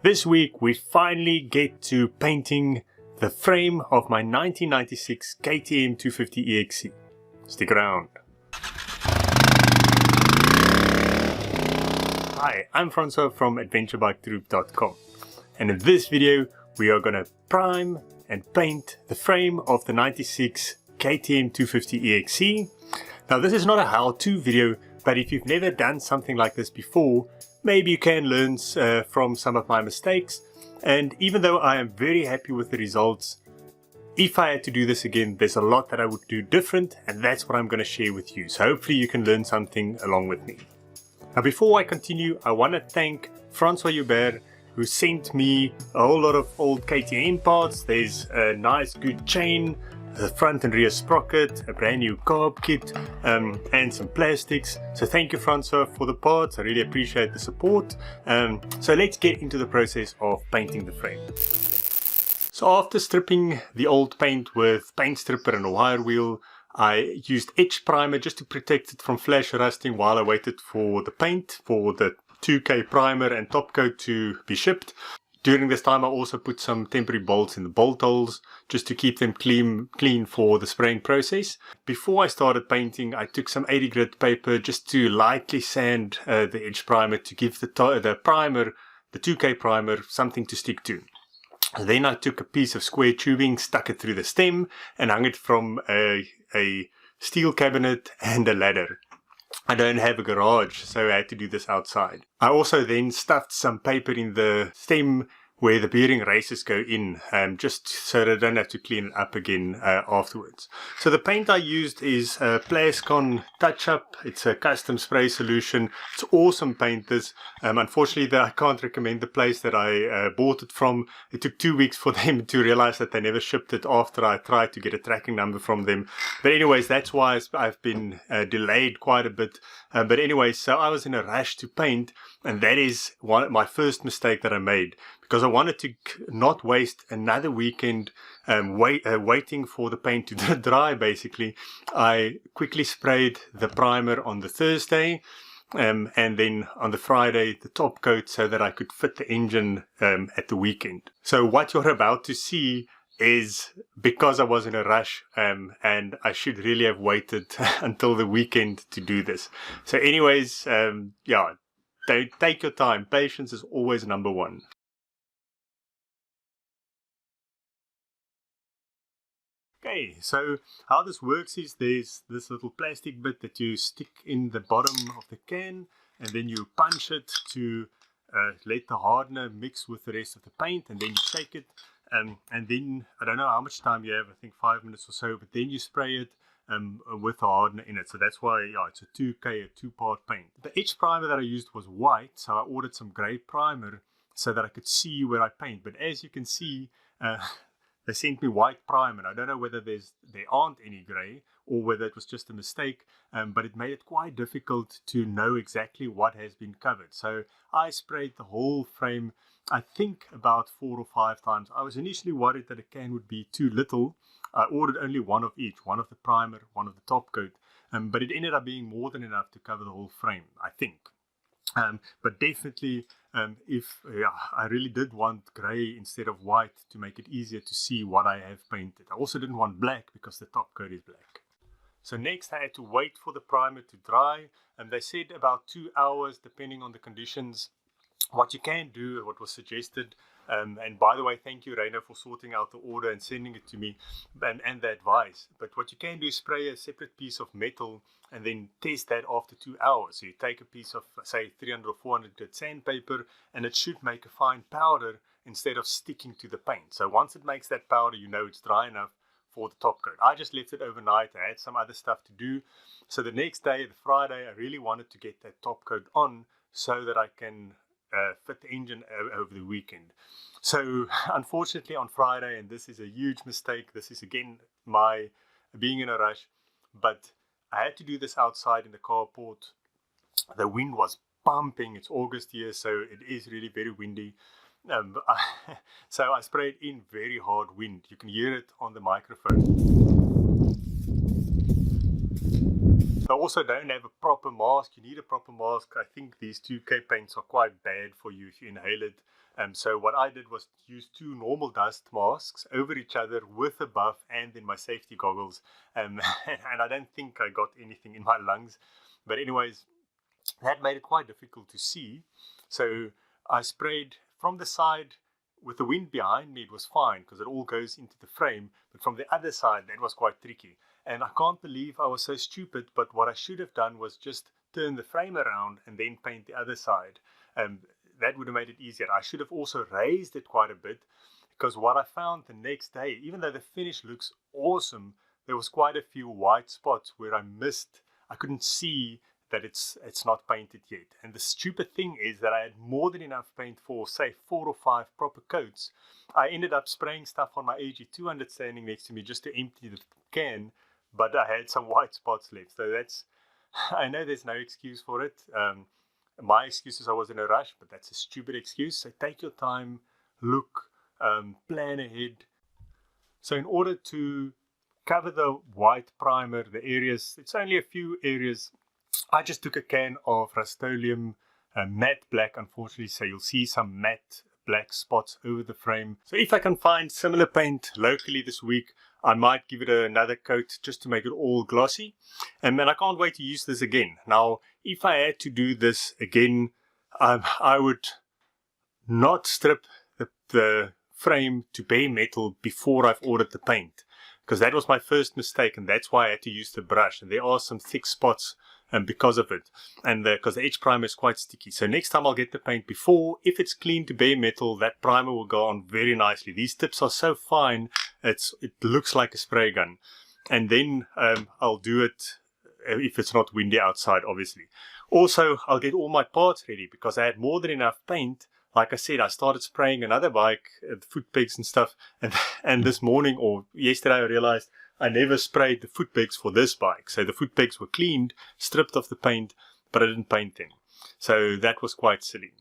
This week we finally get to painting the frame of my 1996 KTM 250 EXC. Stick around. Hi, I'm Francois from adventurebiketroop.com, and in this video we are going to prime and paint the frame of the 96 KTM 250 EXC. Now this is not a how-to video, but if you've never done something like this before, maybe you can learn from some of my mistakes. And even though I am very happy with the results, if I had to do this again, there's a lot that I would do different, and that's what I'm going to share with you. So hopefully you can learn something along with me. Now before I continue, I want to thank Francois Hubert, who sent me a whole lot of old KTM parts. There's a nice good chain, the front and rear sprocket, a brand new carb kit, and some plastics. So thank you, Francois, for the parts. I really appreciate the support. So let's get into the process of painting the frame. So after stripping the old paint with paint stripper and a wire wheel, I used etch primer just to protect it from flash rusting while I waited for the paint, for the 2K primer and top coat to be shipped. During this time I also put some temporary bolts in the bolt holes just to keep them clean for the spraying process. Before I started painting, I took some 80 grit paper just to lightly sand the edge primer to give the primer, the 2K primer, something to stick to. Then I took a piece of square tubing, stuck it through the stem and hung it from a steel cabinet and a ladder. I don't have a garage, so I had to do this outside. I also then stuffed some paper in the stem where the bearing races go in, just so that I don't have to clean it up again afterwards. So the paint I used is Plascon Touch Up. It's a custom spray solution. It's awesome paint this. Unfortunately, I can't recommend the place that I bought it from. It took 2 weeks for them to realize that they never shipped it after I tried to get a tracking number from them. But anyways, that's why I've been delayed quite a bit. But anyways, so I was in a rush to paint, and that is my first mistake that I made, because I wanted to not waste another weekend waiting for the paint to dry. Basically, I quickly sprayed the primer on the Thursday, and then on the Friday the top coat, so that I could fit the engine at the weekend. So what you're about to see is because I was in a rush, and I should really have waited until the weekend to do this. So anyways, yeah, take your time. Patience is always number one. Okay, so how this works is there's this little plastic bit that you stick in the bottom of the can, and then you punch it to let the hardener mix with the rest of the paint, and then you shake it. And then, I don't know how much time you have, I think 5 minutes or so, but then you spray it with the hardener in it. So that's why, yeah, it's a 2K, a 2-part paint. The edge primer that I used was white, so I ordered some grey primer so that I could see where I paint. But as you can see, they sent me white primer. I don't know whether there aren't any grey or whether it was just a mistake, but it made it quite difficult to know exactly what has been covered. So I sprayed the whole frame, I think about 4 or 5 times. I was initially worried that a can would be too little. I ordered only one of each, one of the primer, one of the top coat, but it ended up being more than enough to cover the whole frame, I think. But definitely, I really did want grey instead of white to make it easier to see what I have painted. I also didn't want black because the top coat is black. So next I had to wait for the primer to dry, and they said about 2 hours depending on the conditions. What you can do, what was suggested, and by the way, thank you, Rainer, for sorting out the order and sending it to me, and the advice. But what you can do is spray a separate piece of metal and then test that after 2 hours. So you take a piece of, say, 300 or 400 grit sandpaper, and it should make a fine powder instead of sticking to the paint. So once it makes that powder, you know it's dry enough for the top coat. I just left it overnight. I had some other stuff to do. So the next day, the Friday, I really wanted to get that top coat on so that I can fit the engine over the weekend. So unfortunately on Friday, and this is a huge mistake, this is again my being in a rush, but I had to do this outside in the carport. The wind was pumping. It's August here, so it is really very windy. So I sprayed in very hard wind. You can hear it on the microphone. I also don't have a proper mask. You need a proper mask. I think these 2K paints are quite bad for you if you inhale it. So what I did was use 2 normal dust masks over each other with a buff and then my safety goggles. And I don't think I got anything in my lungs. But anyways, that made it quite difficult to see. So I sprayed from the side with the wind behind me. It was fine because it all goes into the frame. But from the other side, that was quite tricky. And I can't believe I was so stupid. But what I should have done was just turn the frame around and then paint the other side. That would have made it easier. I should have also raised it quite a bit, because what I found the next day, even though the finish looks awesome, there was quite a few white spots where I couldn't see that it's not painted yet. And the stupid thing is that I had more than enough paint for, say, 4 or 5 proper coats. I ended up spraying stuff on my AG200 standing next to me just to empty the can, but I had some white spots left. So I know there's no excuse for it. My excuse is I was in a rush, but that's a stupid excuse. So take your time, look, plan ahead. So in order to cover the white primer, the areas, it's only a few areas, I just took a can of Rust-Oleum matte black, unfortunately, so you'll see some matte black spots over the frame. So if I can find similar paint locally this week, I might give it another coat just to make it all glossy. And I can't wait to use this again. Now, if I had to do this again, I would not strip the frame to bare metal before I've ordered the paint, because that was my first mistake, and that's why I had to use the brush. And there are some thick spots because of it, and because the edge primer is quite sticky. So next time I'll get the paint before. If it's clean to bare metal, that primer will go on very nicely. These tips are so fine, it looks like a spray gun. And then I'll do it if it's not windy outside, obviously. Also, I'll get all my parts ready, because I had more than enough paint. Like I said, I started spraying another bike, foot pegs and stuff, and this morning or yesterday I realized I never sprayed the foot pegs for this bike. So the foot pegs were cleaned, stripped of the paint, but I didn't paint them. So that was quite silly.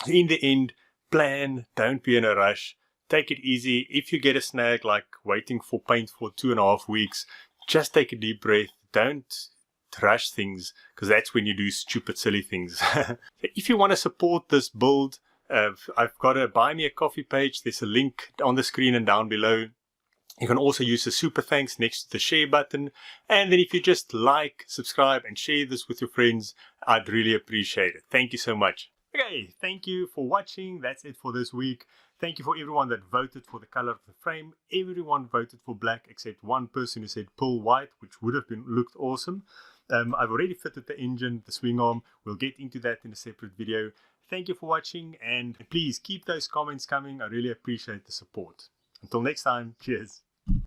In the end, plan, don't be in a rush, take it easy. If you get a snag like waiting for paint for 2.5 weeks, just take a deep breath. Don't rush things, because that's when you do stupid, silly things. If you want to support this build, I've got a buy me a coffee page. There's a link on the screen and down below. You can also use the super thanks next to the share button. And then if you just like, subscribe and share this with your friends, I'd really appreciate it. Thank you so much. Okay, thank you for watching. That's it for this week. Thank you for everyone that voted for the color of the frame. Everyone voted for black except one person who said pearl white, which would have looked awesome. I've already fitted the engine, the swing arm. We'll get into that in a separate video. Thank you for watching, and please keep those comments coming. I really appreciate the support. Until next time, cheers.